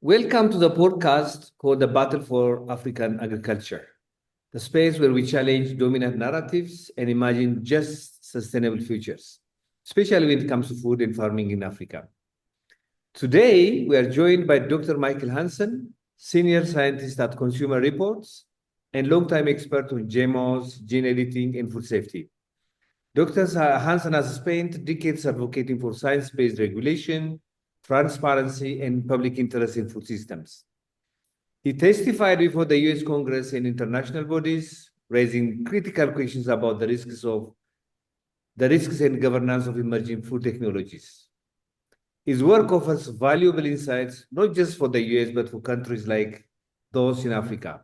Welcome to the podcast called The Battle for African Agriculture, the space where we challenge dominant narratives and imagine just sustainable futures, especially when it comes to food and farming in Africa. Today, we are joined by Dr. Michael Hansen, senior scientist at Consumer Reports and longtime expert on GMOs, gene editing, and food safety. Dr. Hansen has spent decades advocating for science-based regulation, transparency, and public interest in food systems. He testified before the US Congress and international bodies, raising critical questions about the risks and governance of emerging food technologies. His work offers valuable insights, not just for the US, but for countries like those in Africa,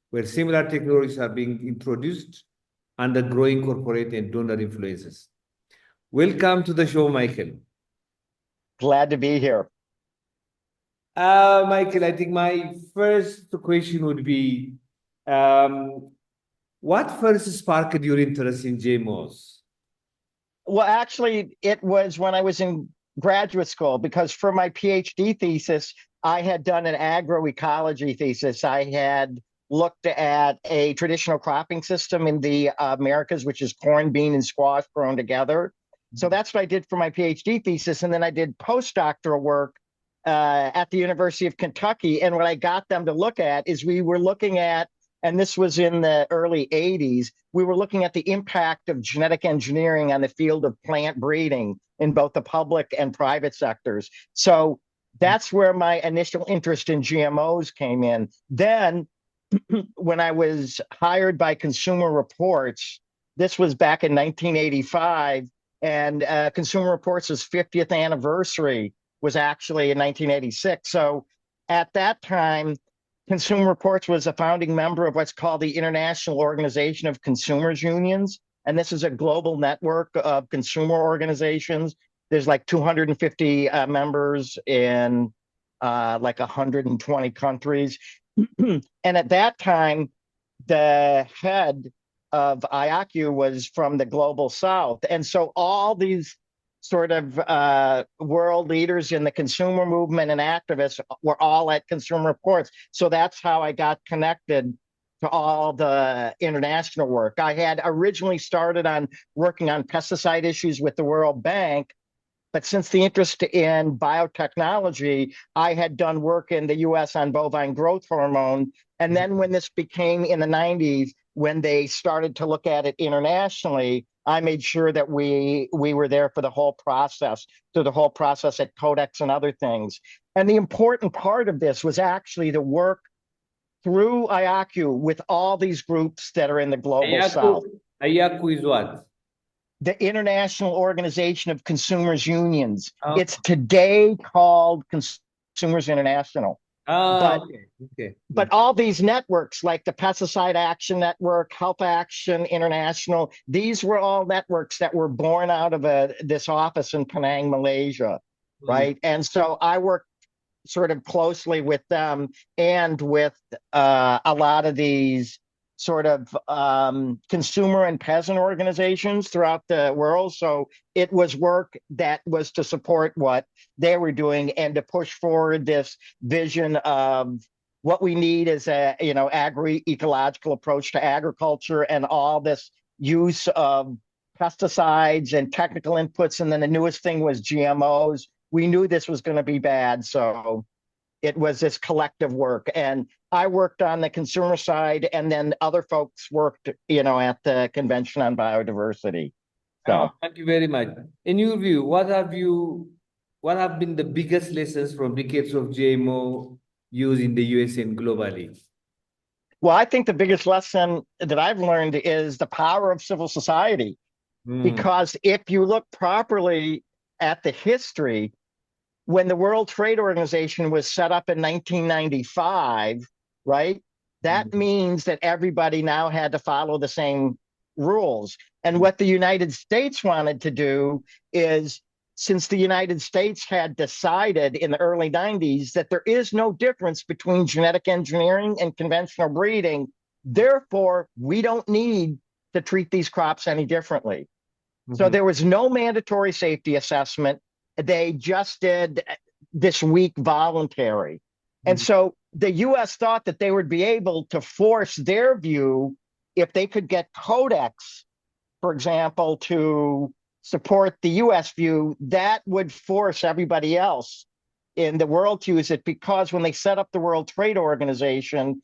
where similar technologies are being introduced under growing corporate and donor influences. Welcome to the show, Michael. Glad to be here. Michael, I think my first question would be, what first sparked your interest in GMOs? Well, actually, it was when I was in graduate school, because for my PhD thesis, I had done an agroecology thesis. I had looked at a traditional cropping system in the Americas, which is corn, bean, and squash grown together. So that's what I did for my PhD thesis. And then I did postdoctoral work at the University of Kentucky. And what I got them to look at is we were looking at, and this was in the early 80s, we were looking at the impact of genetic engineering on the field of plant breeding in both the public and private sectors. So that's where my initial interest in GMOs came in. Then when I was hired by Consumer Reports, this was back in 1985, and Consumer Reports' 50th anniversary was actually in 1986. So at that time, Consumer Reports was a founding member of what's called the International Organization of Consumers Unions. And this is a global network of consumer organizations. There's like 250 members in like 120 countries. And at that time, the head of IACU was from the global south. And so all these sort of world leaders in the consumer movement and activists were all at Consumer Reports. So that's how I got connected to all the international work. I had originally started on working on pesticide issues with the World Bank, but since the interest in biotechnology, I had done work in the US on bovine growth hormone. And then when this became in the 90s, when they started to look at it internationally, I made sure that we were there for the whole process, through the whole process at Codex and other things. And the important part of this was actually the work through IACU with all these groups that are in the global south. IACU is what? The International Organization of Consumers Unions. Oh. It's today called Consumers International. Oh, but all these networks like the Pesticide Action Network, Health Action International, these were all networks that were born out of this office in Penang, Malaysia, right? And so I worked sort of closely with them and with a lot of these sort of consumer and peasant organizations throughout the world. So it was work that was to support what they were doing and to push forward this vision of what we need is a, agri-ecological approach to agriculture and all this use of pesticides and technical inputs. And then the newest thing was GMOs. We knew this was going to be bad. So it was this collective work. And I worked on the consumer side, and then other folks worked, at the Convention on Biodiversity. So thank you very much. In your view, what have been the biggest lessons from decades of GMO use in the US and globally? Well, I think the biggest lesson that I've learned is the power of civil society. Because if you look properly at the history, when the World Trade Organization was set up in 1995, right? That means that everybody now had to follow the same rules. And what the United States wanted to do is, since the United States had decided in the early 90s that there is no difference between genetic engineering and conventional breeding, therefore, we don't need to treat these crops any differently. So there was no mandatory safety assessment. They just did this week voluntary. And so the US thought that they would be able to force their view if they could get Codex, for example, to support the US view, that would force everybody else in the world to use it, because when they set up the World Trade Organization,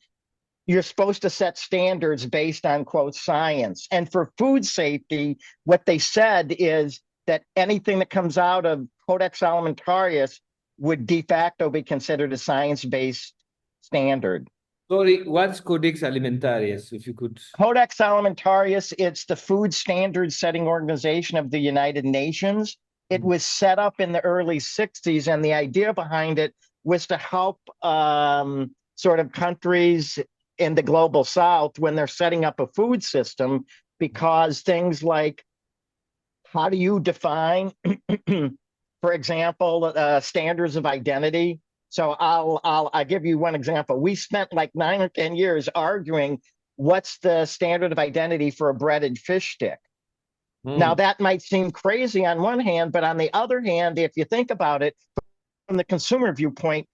you're supposed to set standards based on, quote, science. And for food safety, what they said is that anything that comes out of Codex Alimentarius would de facto be considered a science-based standard. Sorry, what's Codex Alimentarius, if you could? Codex Alimentarius, it's the food standard setting organization of the United Nations. It was set up in the early 60s, and the idea behind it was to help sort of countries in the global south when they're setting up a food system, because things like, how do you define, for example, standards of identity? So I'll give you one example. We spent like 9 or 10 years arguing what's the standard of identity for a breaded fish stick. Now, that might seem crazy on one hand, but on the other hand, if you think about it from the consumer viewpoint,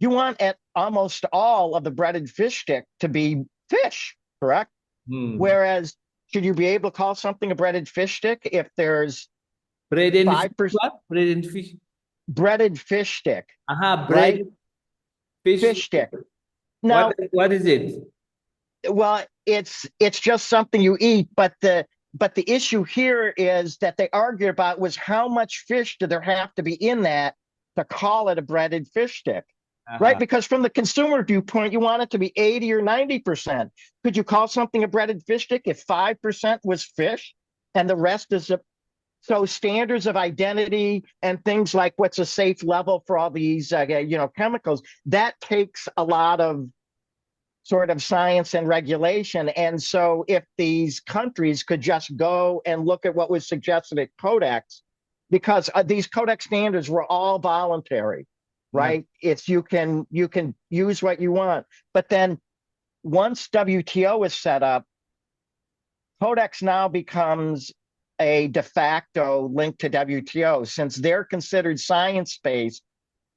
you want at almost all of the breaded fish stick to be fish, correct? Whereas, should you be able to call something a breaded fish stick if there's breaded 5%? What? Breaded fish? Breaded fish stick. Breaded fish stick. Now, what is it? Well, it's just something you eat, but the issue here is that they argue about was how much fish do there have to be in that to call it a breaded fish stick, right? Because from the consumer viewpoint, you want it to be 80 or 90%. Could you call something a breaded fish stick if 5% was fish and the rest is so standards of identity and things like what's a safe level for all these chemicals, that takes a lot of sort of science and regulation. And so if these countries could just go and look at what was suggested at Codex, because these Codex standards were all voluntary, right? It's you can use what you want. But then once WTO is set up, Codex now becomes a de facto link to WTO, since they're considered science-based.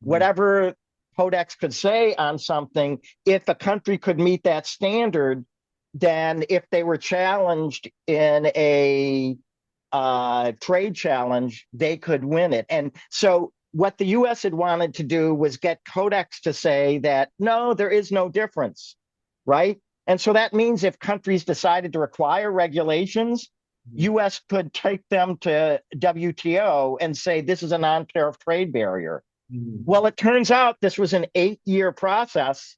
Whatever Codex could say on something, if a country could meet that standard, then if they were challenged in a trade challenge, they could win it. And so what the US had wanted to do was get Codex to say that, no, there is no difference, right? And so that means if countries decided to require regulations, US could take them to WTO and say, this is a non-tariff trade barrier. Well, it turns out this was an 8-year process,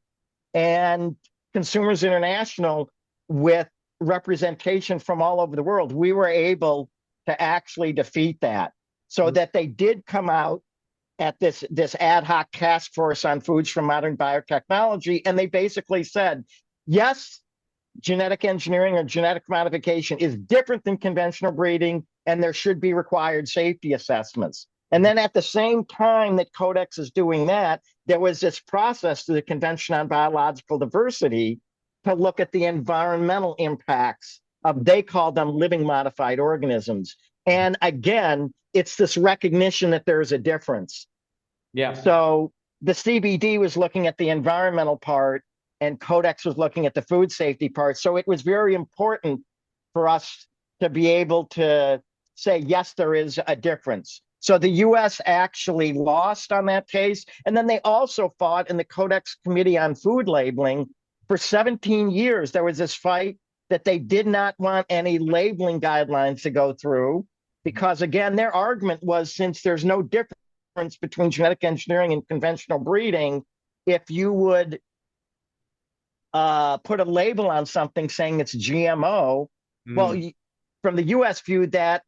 and Consumers International, with representation from all over the world, we were able to actually defeat that, so that they did come out at this ad hoc task force on foods from modern biotechnology, and they basically said, yes, genetic engineering or genetic modification is different than conventional breeding, and there should be required safety assessments. And then at the same time that Codex is doing that, there was this process through the Convention on Biological Diversity to look at the environmental impacts of, they call them living modified organisms. And again, it's this recognition that there's a difference. Yeah. So the CBD was looking at the environmental part, and Codex was looking at the food safety part. So it was very important for us to be able to say, yes, there is a difference. So the US actually lost on that case. And then they also fought in the Codex Committee on Food Labeling for 17 years. There was this fight that they did not want any labeling guidelines to go through, because again, their argument was, since there's no difference between genetic engineering and conventional breeding, if you would put a label on something saying it's GMO, well, from the US view, that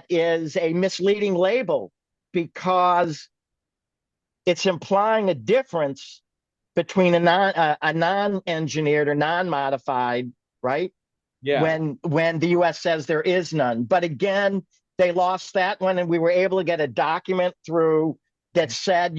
is a misleading label, because it's implying a difference between a non-engineered or non-modified, right? Yeah. When the US says there is none. But again, they lost that one, and we were able to get a document through that said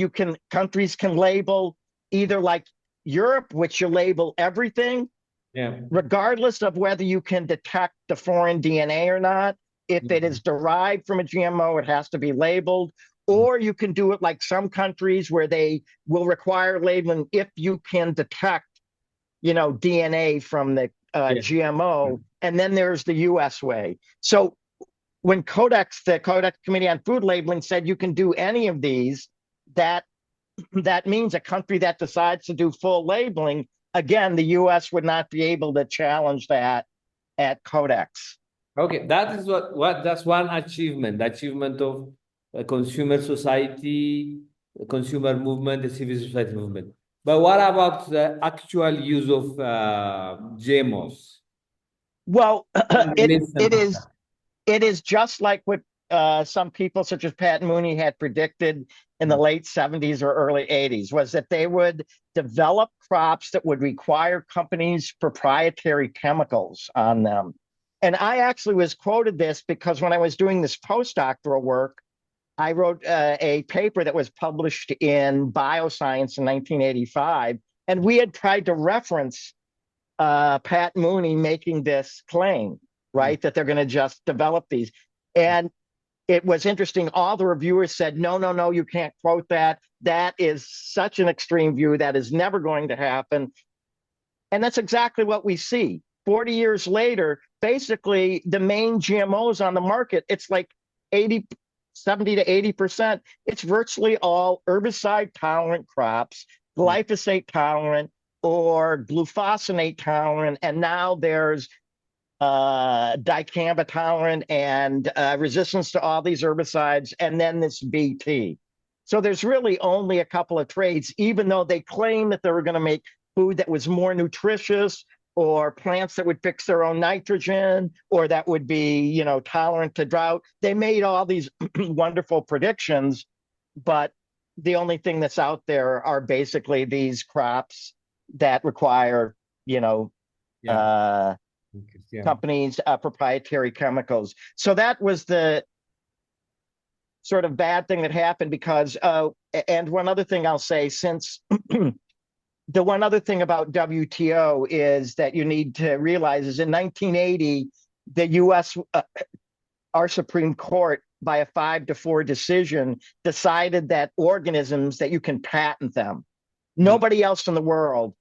countries can label either like Europe, which you label everything, regardless of whether you can detect the foreign DNA or not. If it is derived from a GMO, it has to be labeled. or you can do it like some countries where they will require labeling if you can detect, DNA from the GMO. And then there's the US way. So when the Codex Committee on Food Labeling said you can do any of these, that means a country that decides to do full labeling, again, the US would not be able to challenge that at Codex. Okay, that is what that's one achievement, the achievement of consumer society, the consumer movement, the civil society movement. But what about the actual use of GMOs? Well, it is just like what some people such as Pat Mooney had predicted in the late 70s or early 80s, was that they would develop crops that would require companies' proprietary chemicals on them. And I actually was quoted this because when I was doing this postdoctoral work, I wrote a paper that was published in Bioscience in 1985, and we had tried to reference Pat Mooney making this claim, right, that they're going to just develop these. And it was interesting. All the reviewers said, no, you can't quote that. That is such an extreme view. That is never going to happen. And that's exactly what we see. 40 years later, basically, the main GMOs on the market, it's like 70 to 80%. It's virtually all herbicide tolerant crops, glyphosate tolerant, or glufosinate tolerant. And now there's dicamba tolerant and resistance to all these herbicides, and then this BT. So there's really only a couple of traits, even though they claim that they were going to make food that was more nutritious, or plants that would fix their own nitrogen, or that would be, tolerant to drought. They made all these wonderful predictions, but the only thing that's out there are basically these crops that require, companies' proprietary chemicals. So that was the sort of bad thing that happened because, and one other thing I'll say, since the one other thing about WTO is that you need to realize is in 1980, the US, our Supreme Court, by a 5-4 decision, decided that organisms, that you can patent them. Nobody else in the world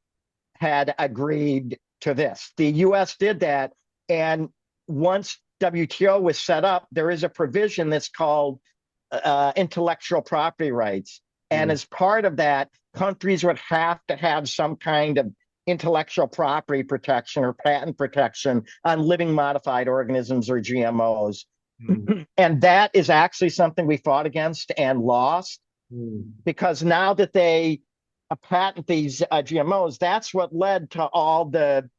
had agreed to this. The US did that. And once WTO was set up, there is a provision that's called intellectual property rights. And as part of that, countries would have to have some kind of intellectual property protection or patent protection on living modified organisms or GMOs. And that is actually something we fought against and lost, because now that they patent these GMOs, that's what led to all the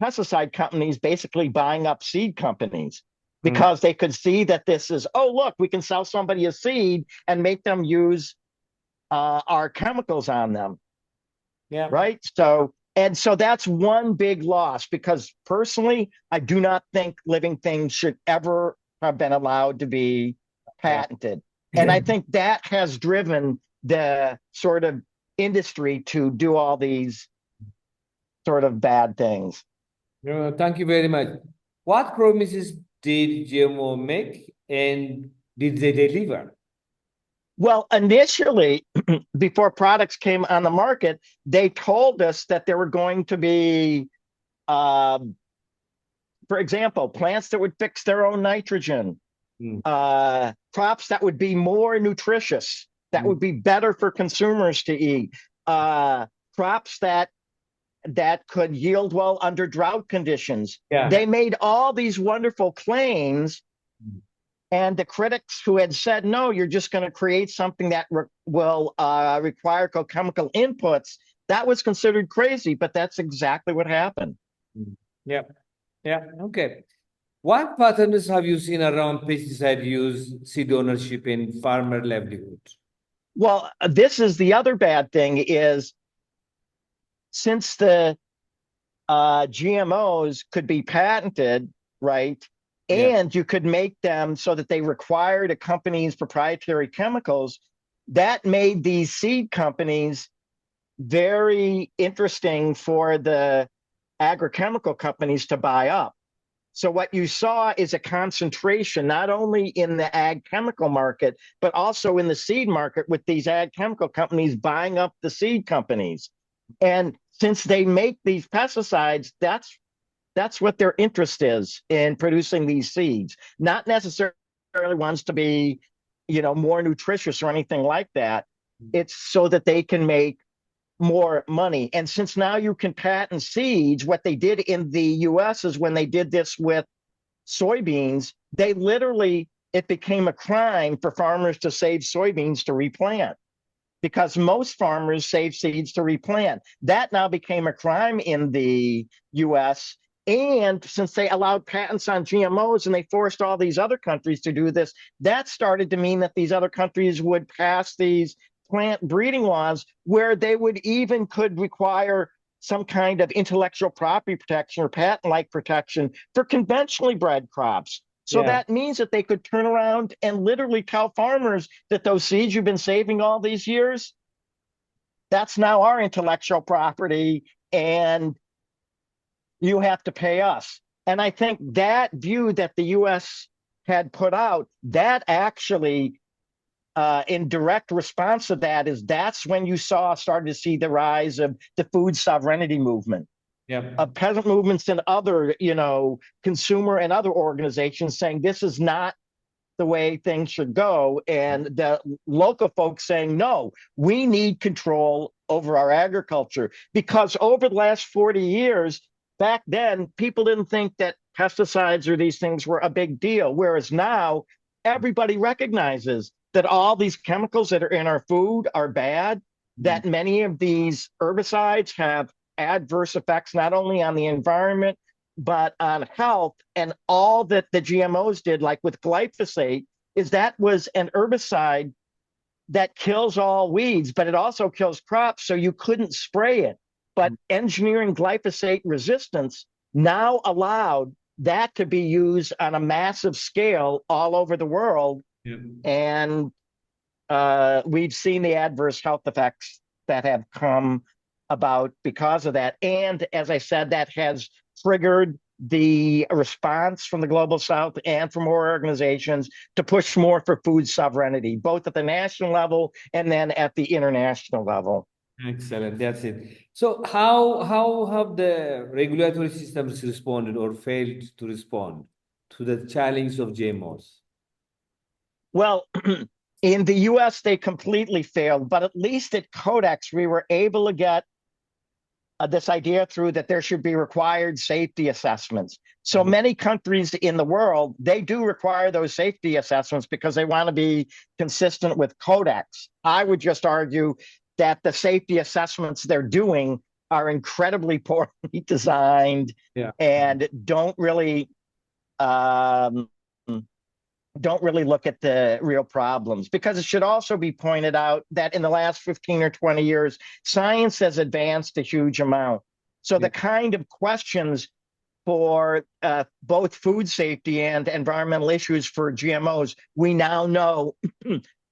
pesticide companies basically buying up seed companies, because they could see that this is, oh, look, we can sell somebody a seed and make them use our chemicals on them. Yeah. Right. So that's one big loss, because personally, I do not think living things should ever have been allowed to be patented. And I think that has driven the sort of industry to do all these sort of bad things. Thank you very much. What promises did GMO make, and did they deliver? Well, initially, before products came on the market, they told us that there were going to be, for example, plants that would fix their own nitrogen, crops that would be more nutritious, that would be better for consumers to eat, crops that could yield well under drought conditions. Yeah. They made all these wonderful claims. And the critics who had said, no, you're just going to create something that will require chemical inputs, that was considered crazy, but that's exactly what happened. Yeah. Okay. What patterns have you seen around pesticide use, seed ownership, and farmer livelihood? Well, this is the other bad thing is, since the GMOs could be patented, right? And you could make them so that they required a company's proprietary chemicals, that made these seed companies very interesting for the agrochemical companies to buy up. So what you saw is a concentration, not only in the ag chemical market, but also in the seed market with these ag chemical companies buying up the seed companies. And since they make these pesticides, that's what their interest is in producing these seeds, not necessarily ones to be, more nutritious or anything like that. It's so that they can make more money. And since now you can patent seeds, what they did in the US is when they did this with soybeans, they literally, it became a crime for farmers to save soybeans to replant because most farmers save seeds to replant. That now became a crime in the US. And since they allowed patents on GMOs and they forced all these other countries to do this, that started to mean that these other countries would pass these plant breeding laws where they would even could require some kind of intellectual property protection or patent-like protection for conventionally bred crops. So that means that they could turn around and literally tell farmers that those seeds you've been saving all these years, that's now our intellectual property and you have to pay us. And I think that view that the US had put out, that actually in direct response to that is that's when you started to see the rise of the food sovereignty movement, of peasant movements and other, consumer and other organizations saying this is not the way things should go. And the local folks saying, no, we need control over our agriculture because over the last 40 years, back then, people didn't think that pesticides or these things were a big deal. Whereas now everybody recognizes that all these chemicals that are in our food are bad, that many of these herbicides have adverse effects, not only on the environment, but on health. And all that the GMOs did, like with glyphosate, is that was an herbicide that kills all weeds, but it also kills crops, so you couldn't spray it. But engineering glyphosate resistance now allowed that to be used on a massive scale all over the world. And we've seen the adverse health effects that have come about because of that. And as I said, that has triggered the response from the Global South and from more organizations to push more for food sovereignty, both at the national level and then at the international level. Excellent. That's it. So how have the regulatory systems responded or failed to respond to the challenge of GMOs? Well, in the US, they completely failed, but at least at Codex, we were able to get this idea through that there should be required safety assessments. So many countries in the world, they do require those safety assessments because they want to be consistent with Codex. I would just argue that the safety assessments they're doing are incredibly poorly designed and don't really look at the real problems. Because it should also be pointed out that in the last 15 or 20 years, science has advanced a huge amount. So the kind of questions for both food safety and environmental issues for GMOs, we now know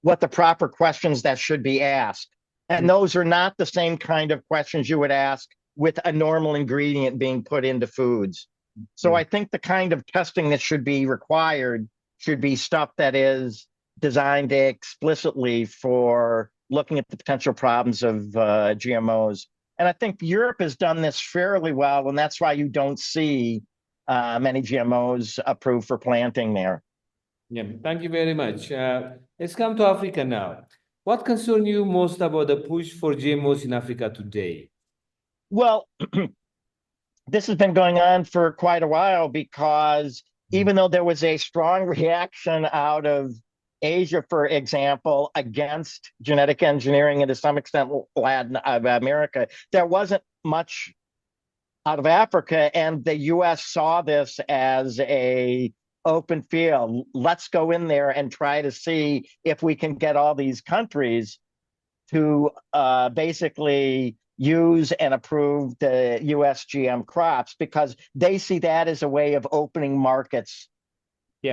what the proper questions that should be asked. And those are not the same kind of questions you would ask with a normal ingredient being put into foods. So I think the kind of testing that should be required should be stuff that is designed explicitly for looking at the potential problems of GMOs. And I think Europe has done this fairly well, and that's why you don't see many GMOs approved for planting there. Yeah, thank you very much. Let's come to Africa now. What concerns you most about the push for GMOs in Africa today? Well, this has been going on for quite a while because even though there was a strong reaction out of Asia, for example, against genetic engineering and to some extent Latin America, there wasn't much out of Africa, and the US saw this as a open field. Let's go in there and try to see if we can get all these countries to basically use and approve the US GM crops because they see that as a way of opening markets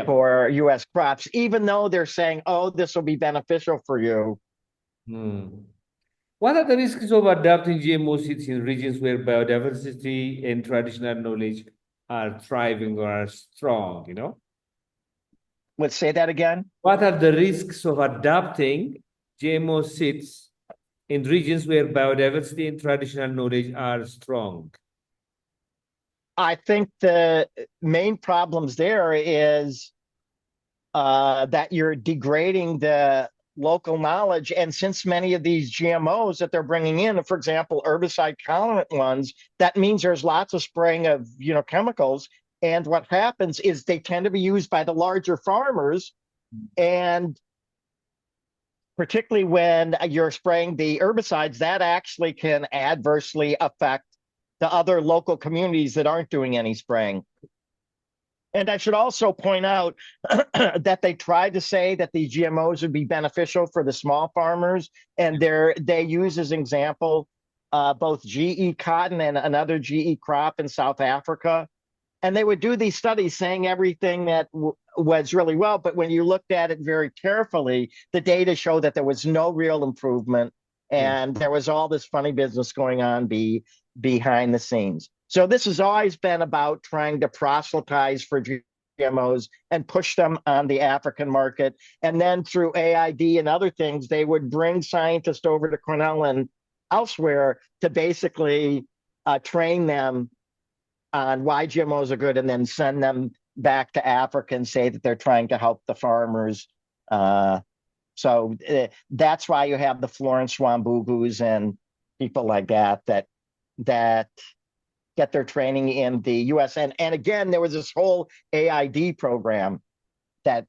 for US crops, even though they're saying, oh, this will be beneficial for you. What are the risks of adopting GMO seeds in regions where biodiversity and traditional knowledge are thriving or are strong, Let's say that again. What are the risks of adopting GMO seeds in regions where biodiversity and traditional knowledge are strong? I think the main problems there is that you're degrading the local knowledge. And since many of these GMOs that they're bringing in, for example, herbicide tolerant ones, that means there's lots of spraying of chemicals. And what happens is they tend to be used by the larger farmers, and particularly when you're spraying the herbicides, that actually can adversely affect the other local communities that aren't doing any spraying. And I should also point out that they tried to say that the GMOs would be beneficial for the small farmers, and they use as example both GE cotton and another GE crop in South Africa. And they would do these studies saying everything that was really well, but when you looked at it very carefully, the data showed that there was no real improvement, and there was all this funny business going on behind the scenes. So this has always been about trying to proselytize for GMOs and push them on the African market. And then through AID and other things, they would bring scientists over to Cornell and elsewhere to basically train them on why GMOs are good, and then send them back to Africa and say that they're trying to help the farmers. So that's why you have the Florence Wambugus and people like that get their training in the US. And again, there was this whole AID program that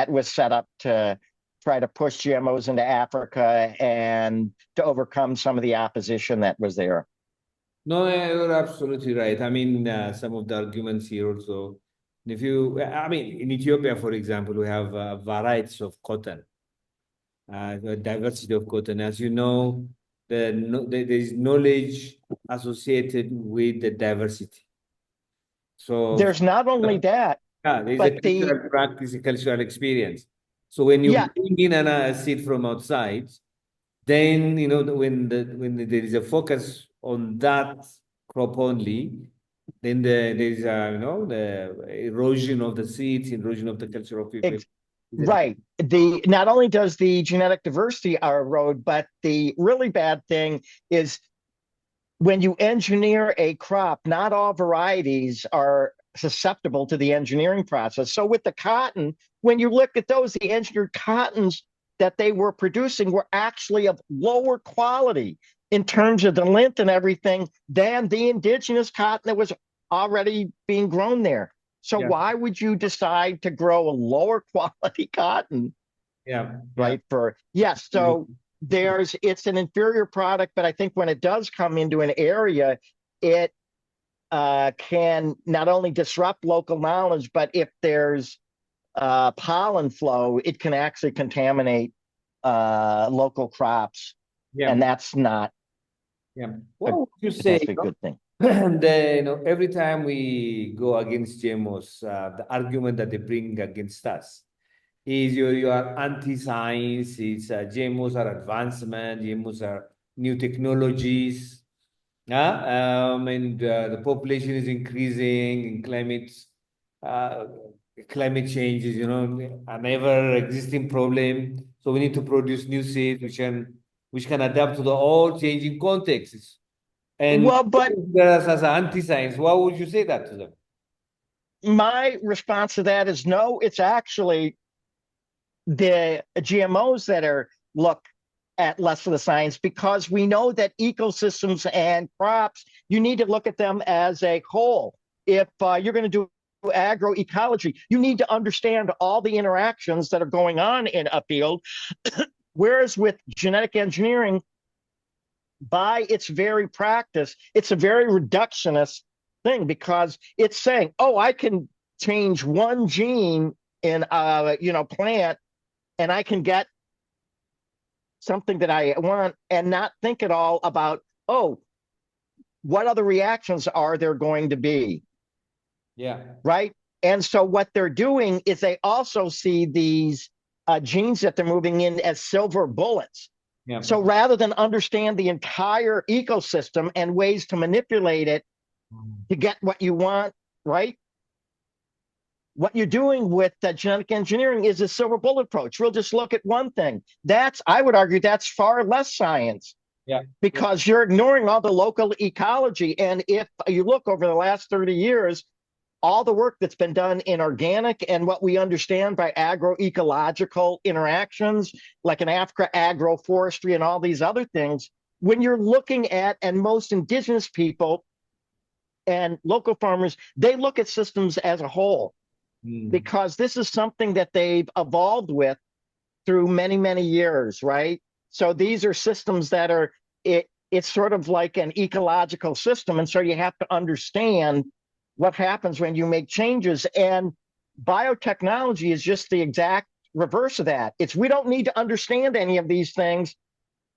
was set up to try to push GMOs into Africa and to overcome some of the opposition that was there. No, you're absolutely right. I mean, some of the arguments here also, in Ethiopia, for example, we have varieties of cotton, diversity of cotton. As you know, there is knowledge associated with the diversity. So there's not only that, there's a cultural practice, a cultural experience. So when you bring in a seed from outside, then when there is a focus on that crop only, then there is the erosion of the seeds, erosion of the culture of people. Right. Not only does the genetic diversity erode, but the really bad thing is when you engineer a crop, not all varieties are susceptible to the engineering process. So with the cotton, when you look at those, the engineered cottons that they were producing were actually of lower quality in terms of the length and everything than the indigenous cotton that was already being grown there. So why would you decide to grow a lower quality cotton? Right. So it's an inferior product, but I think when it does come into an area, it can not only disrupt local knowledge, but if there's pollen flow, it can actually contaminate local crops. And that's not what would you say a good thing. Every time we go against GMOs, the argument that they bring against us is you are anti-science, it's GMOs are advancement, GMOs are new technologies, and the population is increasing, and climate change is an ever-existing problem. So we need to produce new seeds which can adapt to the all changing contexts. And but as an anti-science, why would you say that to them? My response to that is no, it's actually the GMOs that look at less of the science, because we know that ecosystems and crops, you need to look at them as a whole. If you're going to do agroecology, you need to understand all the interactions that are going on in a field. Whereas with genetic engineering, by its very practice, it's a very reductionist thing, because it's saying, oh, I can change one gene in a plant and I can get something that I want, and not think at all about, oh, what other reactions are there going to be? Right. And so what they're doing is they also see these genes that they're moving in as silver bullets. So rather than understand the entire ecosystem and ways to manipulate it to get what you want, right? What you're doing with genetic engineering is a silver bullet approach. We'll just look at one thing. I would argue, that's far less science. Yeah. Because you're ignoring all the local ecology. And if you look over the last 30 years, all the work that's been done in organic and what we understand by agroecological interactions, like in Africa, agroforestry and all these other things, when you're looking at, and most indigenous people and local farmers, they look at systems as a whole, because this is something that they've evolved with through many, many years, right? So these are systems that are, it's sort of like an ecological system. And so you have to understand what happens when you make changes. And biotechnology is just the exact reverse of that. We don't need to understand any of these things.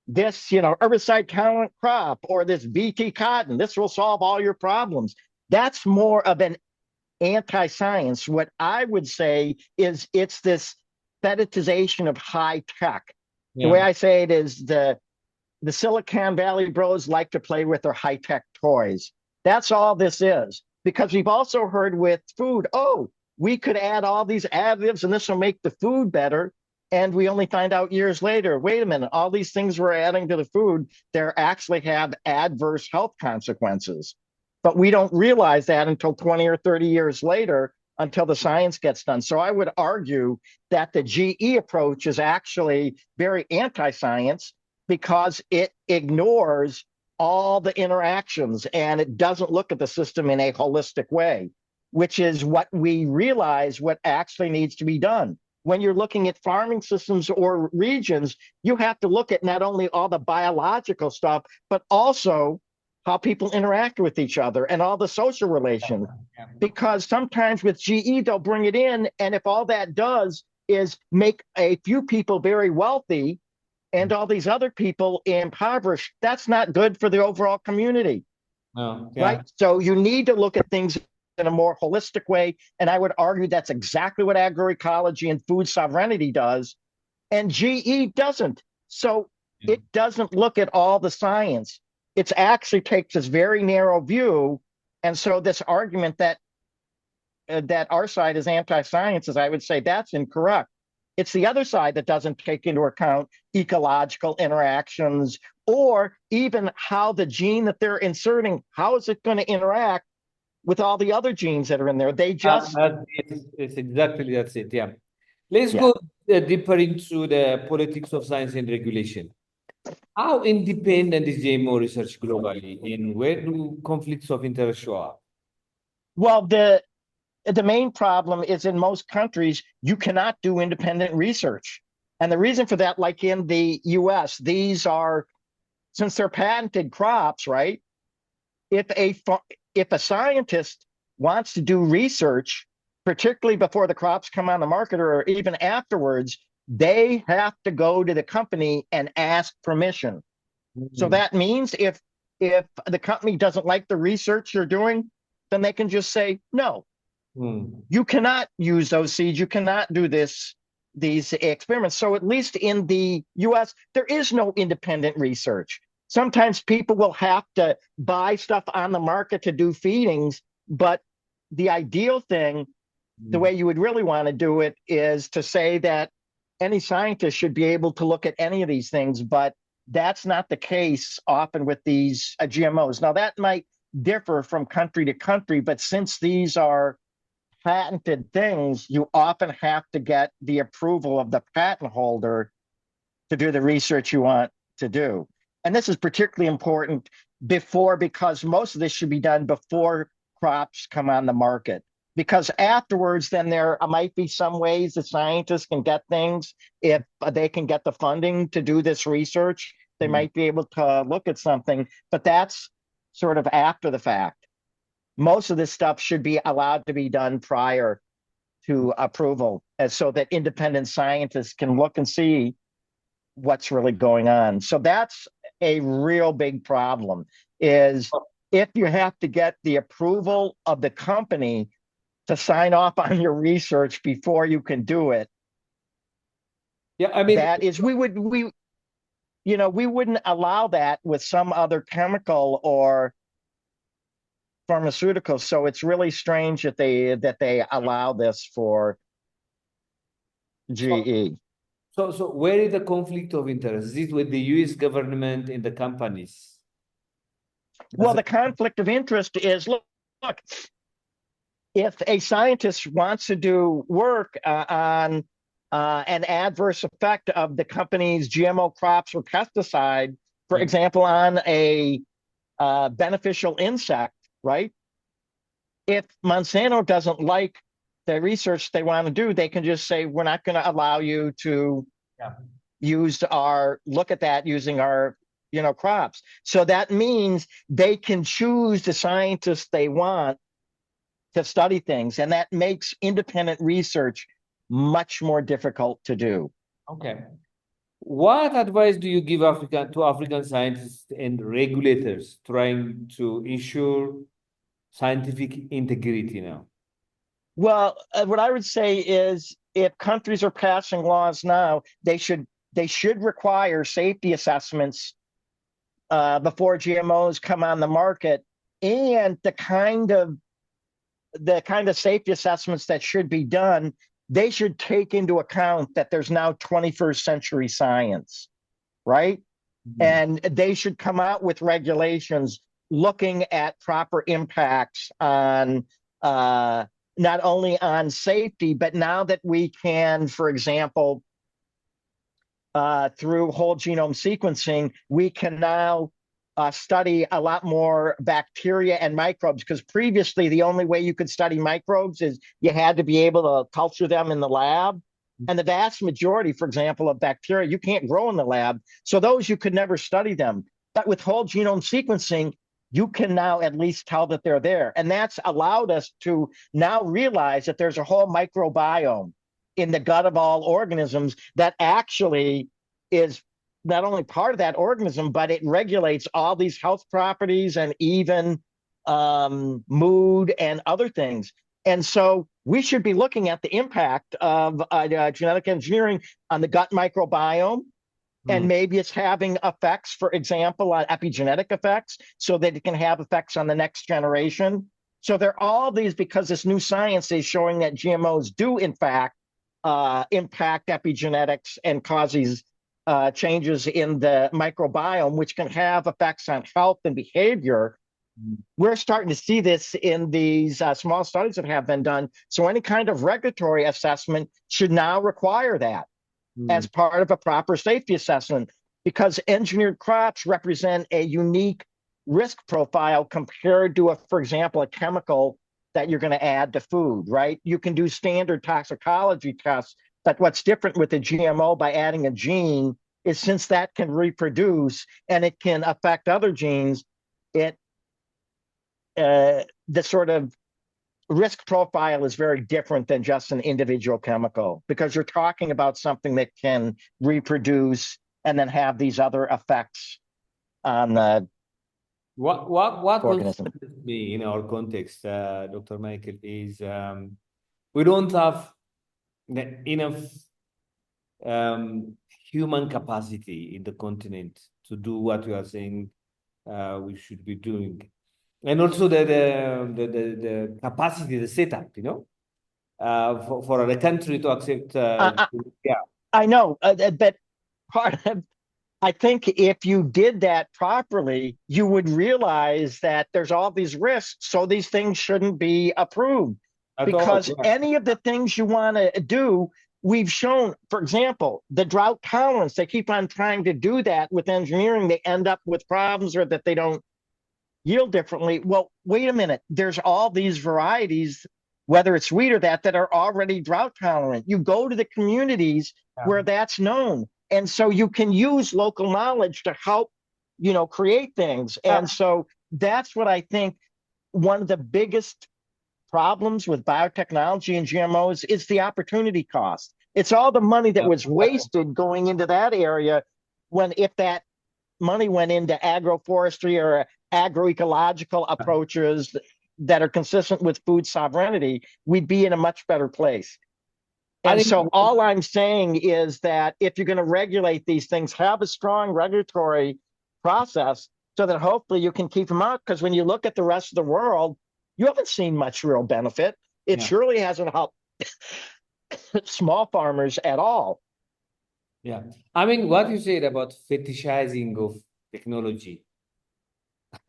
This, herbicide tolerant crop or this BT cotton, this will solve all your problems. That's more of an anti-science. What I would say is it's this fetishization of high tech. The way I say it is the Silicon Valley bros like to play with their high tech toys. That's all this is. Because we've also heard with food, oh, we could add all these additives and this will make the food better. And we only find out years later, wait a minute, all these things we're adding to the food, they actually have adverse health consequences. But we don't realize that until 20 or 30 years later, until the science gets done. So I would argue that the GE approach is actually very anti-science because it ignores all the interactions and it doesn't look at the system in a holistic way, which is what we realize what actually needs to be done. When you're looking at farming systems or regions, you have to look at not only all the biological stuff, but also how people interact with each other and all the social relations. Because sometimes with GE, they'll bring it in, and if all that does is make a few people very wealthy and all these other people impoverished, that's not good for the overall community. Right? So you need to look at things in a more holistic way. And I would argue that's exactly what agroecology and food sovereignty does. And GE doesn't. So it doesn't look at all the science. It actually takes this very narrow view. And so this argument that our side is anti-science, as I would say, that's incorrect. It's the other side that doesn't take into account ecological interactions or even how the gene that they're inserting, how is it going to interact with all the other genes that are in there? They just... It's exactly, that's it, yeah. Let's go deeper into the politics of science and regulation. How independent is GMO research globally, and where do conflicts of interest show up? Well, the main problem is in most countries, you cannot do independent research. And the reason for that, like in the US, these are, since they're patented crops, right? If a scientist wants to do research, particularly before the crops come on the market or even afterwards, they have to go to the company and ask permission. So that means if the company doesn't like the research you're doing, then they can just say, no, you cannot use those seeds. You cannot do these experiments. So at least in the US, there is no independent research. Sometimes people will have to buy stuff on the market to do feedings, but the ideal thing, the way you would really want to do it, is to say that any scientist should be able to look at any of these things, but that's not the case often with these GMOs. Now, that might differ from country to country, but since these are patented things, you often have to get the approval of the patent holder to do the research you want to do. And this is particularly important because most of this should be done before crops come on the market. Because afterwards, then there might be some ways the scientists can get things. If they can get the funding to do this research, they might be able to look at something, but that's sort of after the fact. Most of this stuff should be allowed to be done prior to approval, so that independent scientists can look and see what's really going on. So that's a real big problem, is if you have to get the approval of the company to sign off on your research before you can do it. Yeah, I mean, that is, we wouldn't allow that with some other chemical or pharmaceuticals. So it's really strange that they allow this for So, GE. so where is the conflict of interest? Is it with the US government and the companies? Well, the conflict of interest is, look, if a scientist wants to do work on an adverse effect of the company's GMO crops or pesticide, for example, on a beneficial insect, right? If Monsanto doesn't like the research they want to do, they can just say, we're not going to allow you to look at that using our crops. So that means they can choose the scientists they want to study things, and that makes independent research much more difficult to do. Okay. What advice do you give African scientists and regulators trying to ensure scientific integrity now? Well, what I would say is, if countries are passing laws now, they should require safety assessments before GMOs come on the market, and the kind of safety assessments that should be done, they should take into account that there's now 21st century science, right? Mm-hmm. And they should come out with regulations looking at proper impacts on not only on safety, but now that we can, for example, through whole genome sequencing, we can now study a lot more bacteria and microbes, because previously the only way you could study microbes is you had to be able to culture them in the lab. And the vast majority, for example, of bacteria, you can't grow in the lab. So those you could never study them. But with whole genome sequencing, you can now at least tell that they're there. And that's allowed us to now realize that there's a whole microbiome in the gut of all organisms that actually is not only part of that organism, but it regulates all these health properties and even mood and other things. And so we should be looking at the impact of genetic engineering on the gut microbiome. And maybe it's having effects, for example, on epigenetic effects, so that it can have effects on the next generation. So there are all these, because this new science is showing that GMOs do, in fact, impact epigenetics and causes changes in the microbiome, which can have effects on health and behavior. We're starting to see this in these small studies that have been done. So any kind of regulatory assessment should now require that as part of a proper safety assessment, because engineered crops represent a unique risk profile compared to, for example, a chemical that you're going to add to food, right? You can do standard toxicology tests, but what's different with the GMO by adding a gene is, since that can reproduce and it can affect other genes, the sort of risk profile is very different than just an individual chemical, because you're talking about something that can reproduce and then have these other effects on the what organism. concerns me in our context, Dr. Michael, is we don't have enough human capacity in the continent to do what we are saying we should be doing. And also the capacity, the setup, for the country to accept. I know, but part of, I think if you did that properly, you would realize that there's all these risks, so these things shouldn't be approved. Because any of the things you want to do, we've shown, for example, the drought tolerance, they keep on trying to do that with engineering. They end up with problems, or that they don't yield differently. Well, wait a minute. There's all these varieties, whether it's wheat or that are already drought tolerant. You go to the communities where that's known. And so you can use local knowledge to help, create things. And so that's what I think one of the biggest problems with biotechnology and GMOs is the opportunity cost. It's all the money that was wasted going into that area, when if that money went into agroforestry or agroecological approaches that are consistent with food sovereignty, we'd be in a much better place. And so all I'm saying is that if you're going to regulate these things, have a strong regulatory process so that hopefully you can keep them out. Because when you look at the rest of the world, you haven't seen much real benefit. It surely hasn't helped small farmers at all. Yeah. I mean, what you said about fetishizing of technology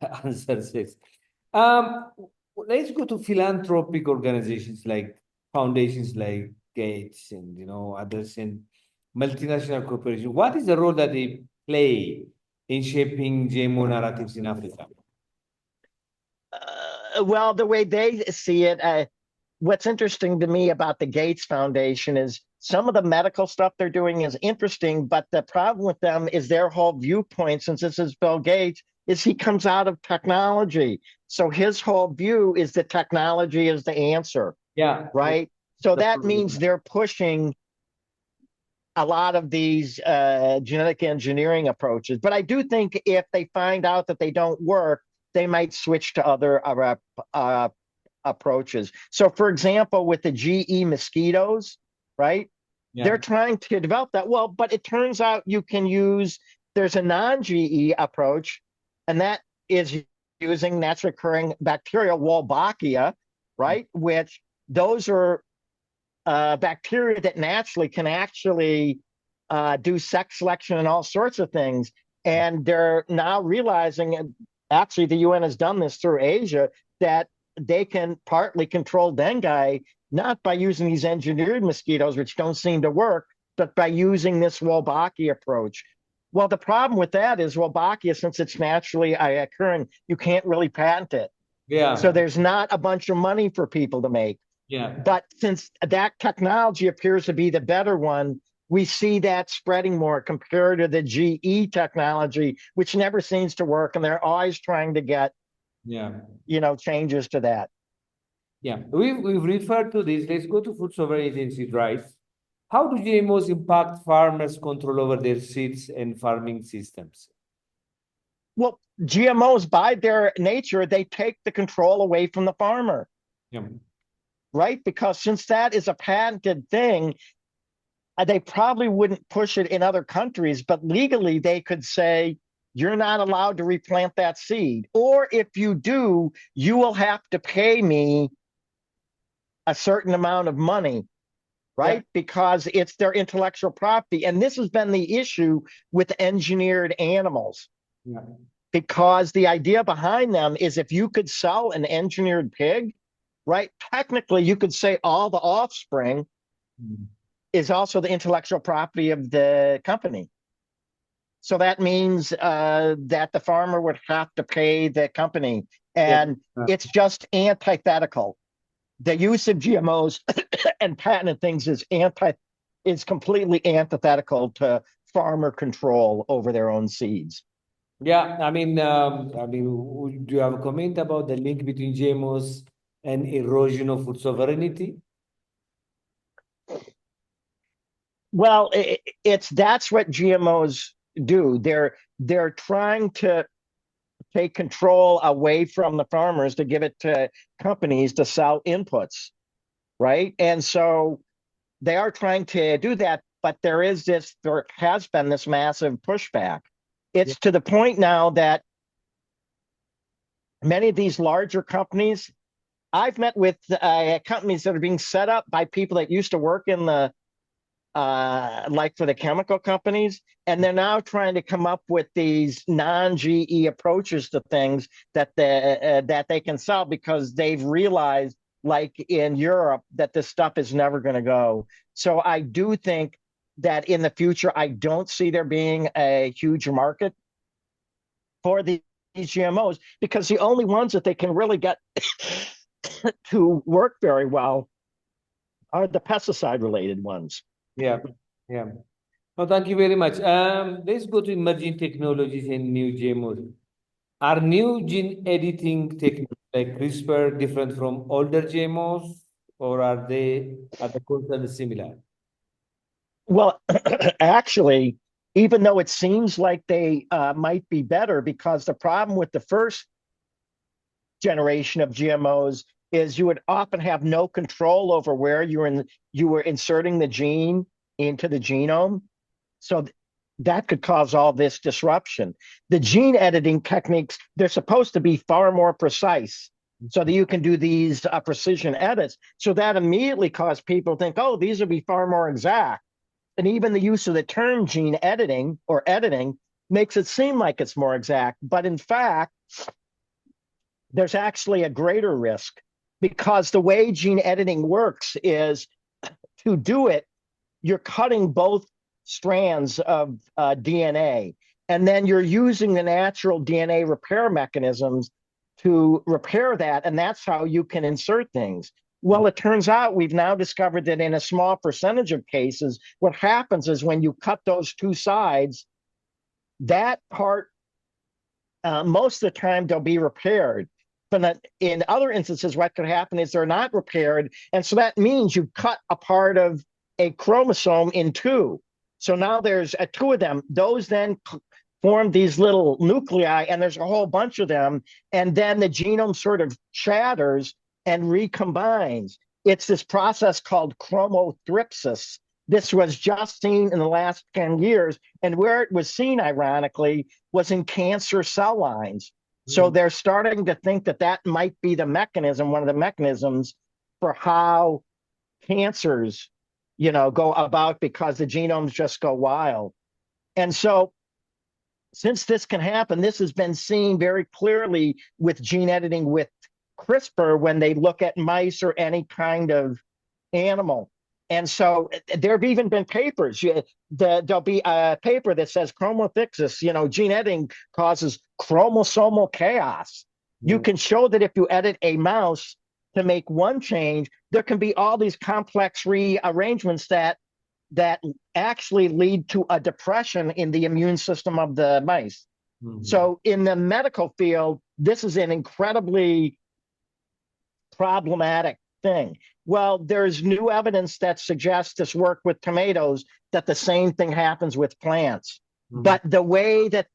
answers this. Um, let's go to philanthropic organizations like foundations like Gates and others and multinational corporations. What is the role that they play in shaping GMO narratives in Africa? Well, the way they see it, what's interesting to me about the Gates Foundation is some of the medical stuff they're doing is interesting, but the problem with them is their whole viewpoint, since this is Bill Gates, is he comes out of technology. So his whole view is that technology is the answer. Yeah. Right. So that means they're pushing a lot of these genetic engineering approaches. But I do think if they find out that they don't work, they might switch to other approaches. So, for example, with the GE mosquitoes, right? Yeah. They're trying to develop that. Well, but it turns out you can use, there's a non-GE approach, and that is using naturally occurring bacterial Wolbachia, right? Which those are bacteria that naturally can actually do sex selection and all sorts of things. And they're now realizing, actually the UN has done this through Asia, that they can partly control dengue, not by using these engineered mosquitoes, which don't seem to work, but by using this Wolbachia approach. Well, the problem with that is Wolbachia, since it's naturally occurring, you can't really patent it. Yeah. So there's not a bunch of money for people to make. Yeah. But since that technology appears to be the better one, we see that spreading more compared to the GE technology, which never seems to work. And they're always trying to get, changes to that. Yeah, we've referred to this. Let's go to food sovereignty rights. How do GMOs impact farmers' control over their seeds and farming systems? Well, GMOs, by their nature, they take the control away from the farmer. Yeah. Right? Because since that is a patented thing, they probably wouldn't push it in other countries, but legally they could say, you're not allowed to replant that seed. Or if you do, you will have to pay me a certain amount of money, right? Yeah. Because it's their intellectual property. And this has been the issue with engineered animals. Yeah. Because the idea behind them is if you could sell an engineered pig, right? Technically, you could say all the offspring is also the intellectual property of the company. So that means that the farmer would have to pay the company. And it's just antithetical. The use of GMOs and patented things is completely antithetical to farmer control over their own seeds. Yeah, I mean, do you have a comment about the link between GMOs and erosion of food sovereignty? Well, that's what GMOs do. They're trying to take control away from the farmers to give it to companies to sell inputs, right? And so they are trying to do that, but there has been this massive pushback. It's to the point now that many of these larger companies, I've met with companies that are being set up by people that used to work in the like for the chemical companies, and they're now trying to come up with these non-GE approaches to things that they can sell because they've realized, like in Europe, that this stuff is never going to go. So I do think that in the future, I don't see there being a huge market for these GMOs because the only ones that they can really get to work very well are the pesticide-related ones. Yeah, yeah. Oh, thank you very much. Let's go to emerging technologies and new GMOs. Are new gene editing techniques like CRISPR different from older GMOs, or are the concepts similar? Well, actually, even though it seems like they might be better, because the problem with the first generation of GMOs is you would often have no control over where you were inserting the gene into the genome. So that could cause all this disruption. The gene editing techniques, they're supposed to be far more precise so that you can do these precision edits. So that immediately caused people to think, oh, these will be far more exact. And even the use of the term gene editing or editing makes it seem like it's more exact. But in fact, there's actually a greater risk, because the way gene editing works is, to do it, you're cutting both strands of DNA, and then you're using the natural DNA repair mechanisms to repair that, and that's how you can insert things. Well, it turns out we've now discovered that in a small percentage of cases, what happens is when you cut those two sides, that part, most of the time, they'll be repaired. But in other instances, what could happen is they're not repaired. And so that means you cut a part of a chromosome in two. So now there's two of them. Those then form these little nuclei, and there's a whole bunch of them. And then the genome sort of shatters and recombines. It's this process called chromothripsis. This was just seen in the last 10 years. And where it was seen, ironically, was in cancer cell lines. So they're starting to think that that might be the mechanism, one of the mechanisms for how cancers, go about, because the genomes just go wild. And so since this can happen, this has been seen very clearly with gene editing with CRISPR when they look at mice or any kind of animal. And so there have even been papers. There'll be a paper that says chromothripsis, gene editing causes chromosomal chaos. You can show that if you edit a mouse to make one change, there can be all these complex rearrangements that actually lead to a depression in the immune system of the mice. So in the medical field, this is an incredibly problematic thing. Well, there's new evidence that suggests this work with tomatoes, that the same thing happens with plants. But the way that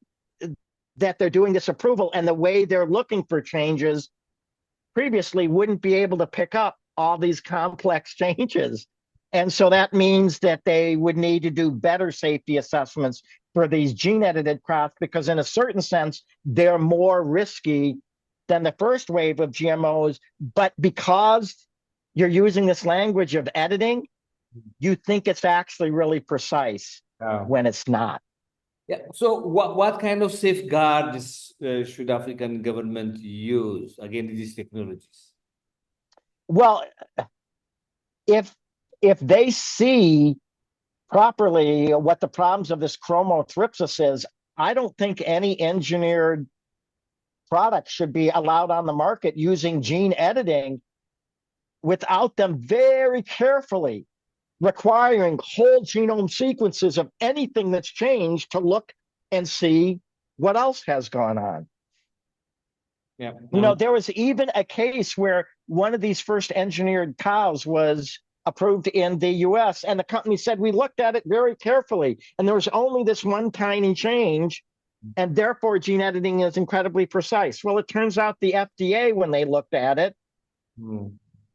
they're doing this approval and the way they're looking for changes previously wouldn't be able to pick up all these complex changes. And so that means that they would need to do better safety assessments for these gene edited crops, because in a certain sense, they're more risky than the first wave of GMOs. But because you're using this language of editing, you think it's actually really precise when it's not. Yeah. So what kind of safeguards should African government use against these technologies? Well, if they see properly what the problems of this chromothripsis is, I don't think any engineered product should be allowed on the market using gene editing without them very carefully requiring whole genome sequences of anything that's changed to look and see what else has gone on. Yeah. There was even a case where one of these first engineered cows was approved in the US, and the company said, we looked at it very carefully, and there was only this one tiny change, and therefore gene editing is incredibly precise. Well, it turns out the FDA, when they looked at it,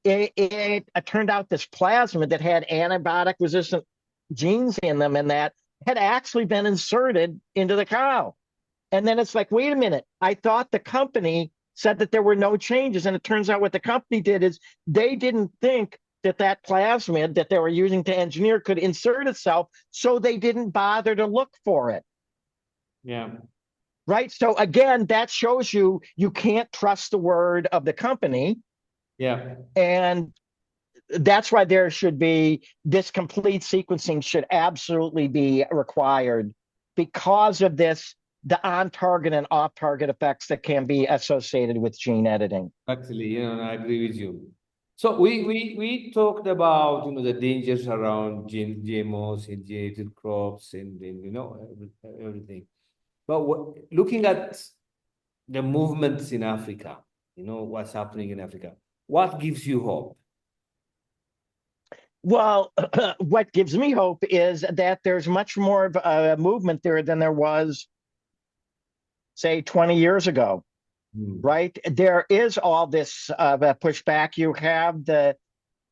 it turned out this plasmid that had antibiotic resistant genes in them, and that had actually been inserted into the cow. And then it's like, wait a minute, I thought the company said that there were no changes. And it turns out what the company did is they didn't think that plasmid that they were using to engineer could insert itself, so they didn't bother to look for it. Yeah. Right. So again, that shows you can't trust the word of the company. Yeah. And that's why there should be this complete sequencing should absolutely be required, because of this, the on-target and off-target effects that can be associated with gene editing. Actually, I agree with you. So we talked about the dangers around GMOs and gene crops and everything. But looking at the movements in Africa, what's happening in Africa, what gives you hope? Well, what gives me hope is that there's much more of a movement there than there was, say, 20 years ago. Right? There is all this pushback. You have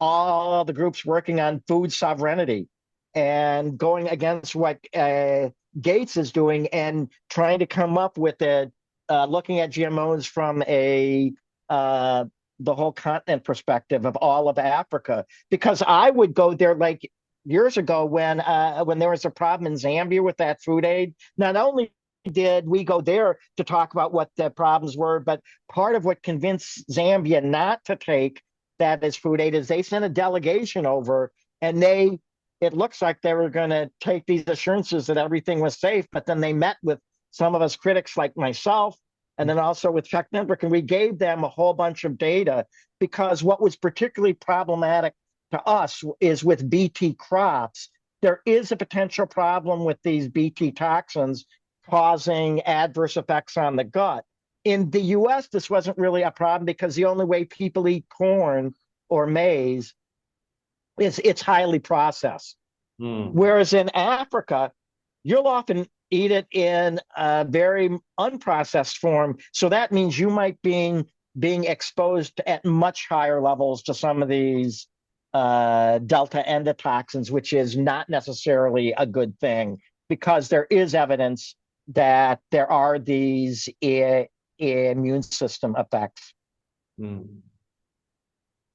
all the groups working on food sovereignty and going against what Gates is doing and trying to come up with looking at GMOs from the whole continent perspective of all of Africa. Because I would go there like years ago when there was a problem in Zambia with that food aid. Not only did we go there to talk about what the problems were, but part of what convinced Zambia not to take that as food aid is they sent a delegation over, and it looks like they were going to take these assurances that everything was safe, but then they met with some of us critics like myself, and then also with Tech Network, and we gave them a whole bunch of data, because what was particularly problematic to us is with BT crops, there is a potential problem with these BT toxins causing adverse effects on the gut. In the US, this wasn't really a problem because the only way people eat corn or maize is it's highly processed. Whereas in Africa, you'll often eat it in a very unprocessed form. So that means you might be being exposed at much higher levels to some of these delta endotoxins, which is not necessarily a good thing, because there is evidence that there are these immune system effects.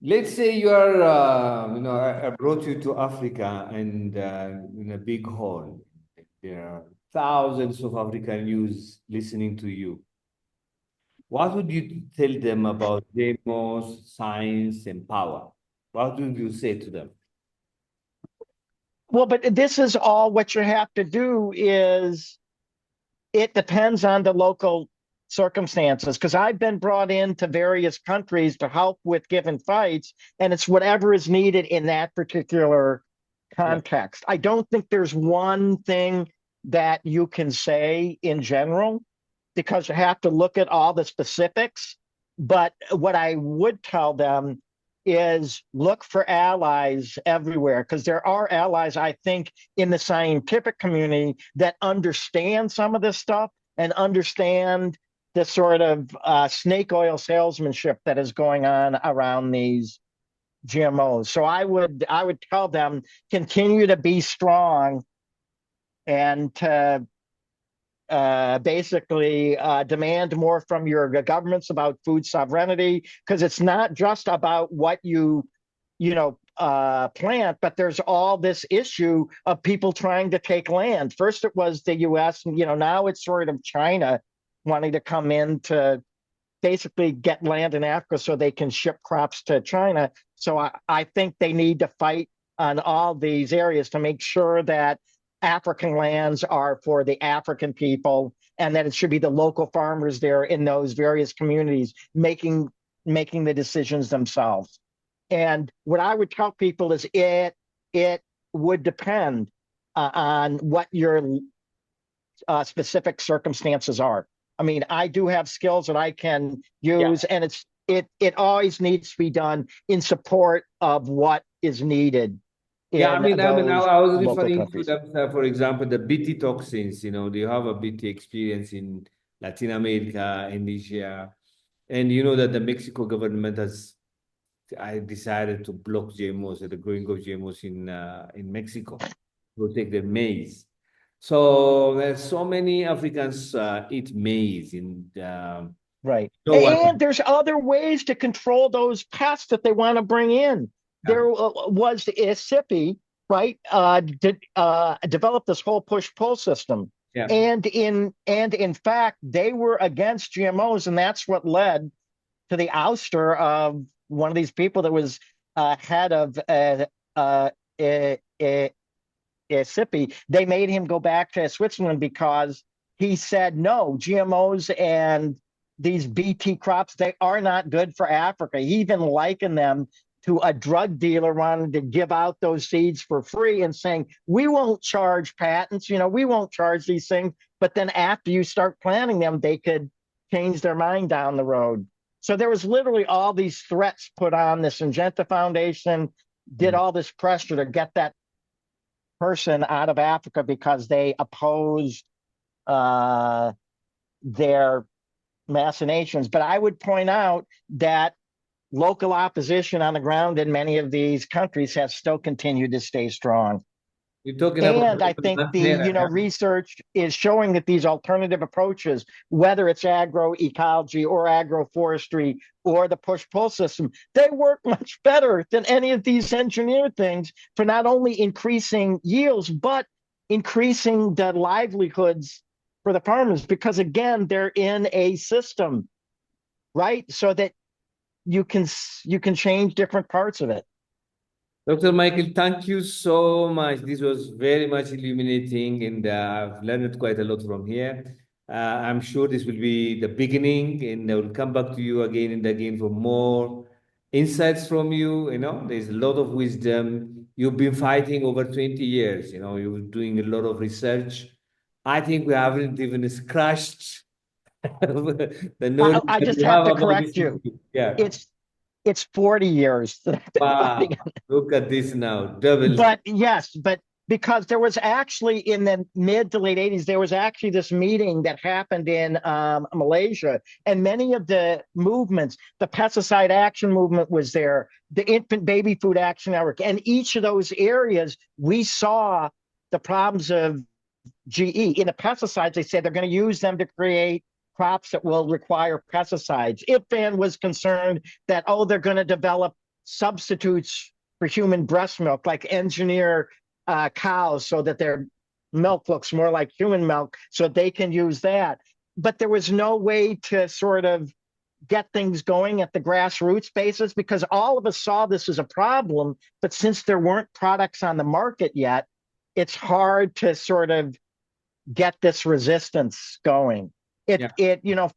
Let's say you are, I brought you to Africa, and in a big hall, there are thousands of African youth listening to you. What would you tell them about demos, science, and power? What would you say to them? Well, but this is all what you have to do is it depends on the local circumstances, because I've been brought into various countries to help with given fights, and it's whatever is needed in that particular context. Yeah. I don't think there's one thing that you can say in general, because you have to look at all the specifics. But what I would tell them is look for allies everywhere, because there are allies, I think, in the scientific community that understand some of this stuff and understand the sort of snake oil salesmanship that is going on around these GMOs. So I would tell them, continue to be strong and to basically demand more from your governments about food sovereignty, because it's not just about what you plant, but there's all this issue of people trying to take land. First it was the US, and now it's sort of China wanting to come in to basically get land in Africa so they can ship crops to China. So I think they need to fight on all these areas to make sure that African lands are for the African people, and that it should be the local farmers there in those various communities making the decisions themselves. And what I would tell people is it would depend on what your specific circumstances are. I mean, I do have skills that I can use, and it always needs to be done in support of what is needed. I was referring to them, for example, the BT toxins. Do you have a BT experience in Latin America, in Asia? And you know that the Mexico government has decided to block GMOs, the growing of GMOs in Mexico, to protect the maize. So there's so many Africans eat maize right. And there's other ways to control those pests that they want to bring in. There was SIPI, right? Developed this whole push-pull system, and in fact they were against GMOs, and that's what led to the ouster of one of these people that was head of SIPI. They made him go back to Switzerland because he said no, GMOs and these BT crops, they are not good for Africa. He even likened them to a drug dealer wanting to give out those seeds for free and saying, we won't charge patents, we won't charge these things. But then after you start planting them, they could change their mind down the road. So there was literally all these threats put on. The Syngenta Foundation did all this pressure to get that person out of Africa because they opposed their machinations. But I would point out that local opposition on the ground in many of these countries has still continued to stay strong. You're talking about And I think the, yeah? research is showing that these alternative approaches, whether it's agroecology or agroforestry or the push-pull system, they work much better than any of these engineered things for not only increasing yields, but increasing the livelihoods for the farmers, because again, they're in a system, right? So that you can change different parts of it. Dr. Michael, thank you so much. This was very much illuminating, and I've learned quite a lot from here. I'm sure this will be the beginning, and I will come back to you again and again for more insights from you. There's a lot of wisdom. You've been fighting over 20 years. You're doing a lot of research. I think we haven't even scratched the knowledge I that just you have have to about this. correct you. Yeah. It's 40 years that I've been Wow. fighting. Look at this now. Double. But yes, but because there was actually in the mid to late 80s, there was actually this meeting that happened in Malaysia, and many of the movements, the pesticide action movement was there, the infant baby food action network, and each of those areas we saw the problems of GE. In the pesticides, they said they're going to use them to create crops that will require pesticides. IFAN was concerned that, they're going to develop substitutes for human breast milk, like engineer cows so that their milk looks more like human milk, so they can use that. But there was no way to sort of get things going at the grassroots basis, because all of us saw this as a problem. But since there weren't products on the market yet, it's hard to sort of get this resistance going. Yeah.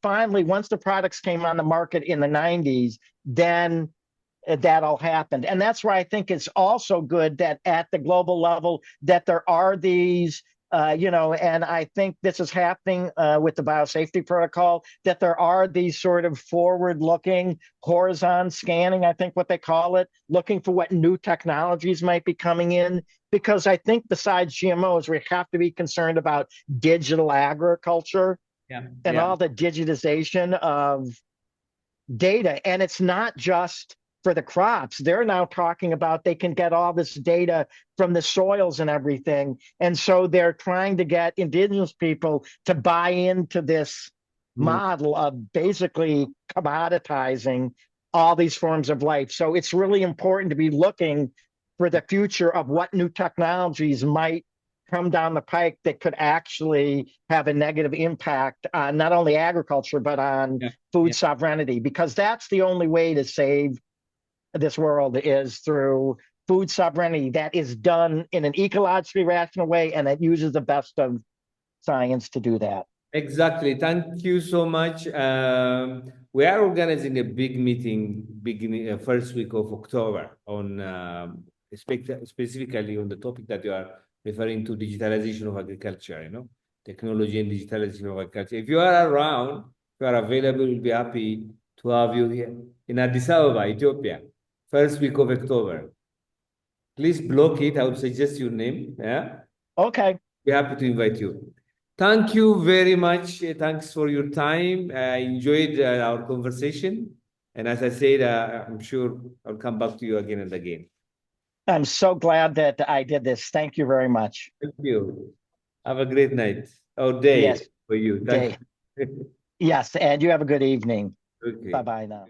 Finally, once the products came on the market in the 90s, then that all happened. And that's why I think it's also good that at the global level that there are these and I think this is happening with the biosafety protocol, that there are these sort of forward-looking horizon scanning, I think what they call it, looking for what new technologies might be coming in. Because I think besides GMOs, we have to be concerned about digital agriculture and all the digitization of data. And it's not just for the crops. They're now talking about they can get all this data from the soils and everything. And so they're trying to get indigenous people to buy into this model of basically commoditizing all these forms of life. So it's really important to be looking for the future of what new technologies might come down the pike that could actually have a negative impact on not only agriculture, but on food sovereignty, because that's the only way to save this world, is through food sovereignty that is done in an ecologically rational way and that uses the best of science to do that. Exactly. Thank you so much. We are organizing a big meeting beginning first week of October on specifically on the topic that you are referring to, digitalization of agriculture, technology and digitalization of agriculture. If you are around, if you are available, we'll be happy to have you here in Addis Ababa, Ethiopia, first week of October. Please block it. I would suggest your name. Yeah. Okay. Be happy to invite you. Thank you very much. Thanks for your time. I enjoyed our conversation. And as I said, I'm sure I'll come back to you again and again. I'm so glad that I did this. Thank you very much. Thank you. Have a great night or day for you. Thank you. Yes, and you have a good evening. Okay. Bye-bye now.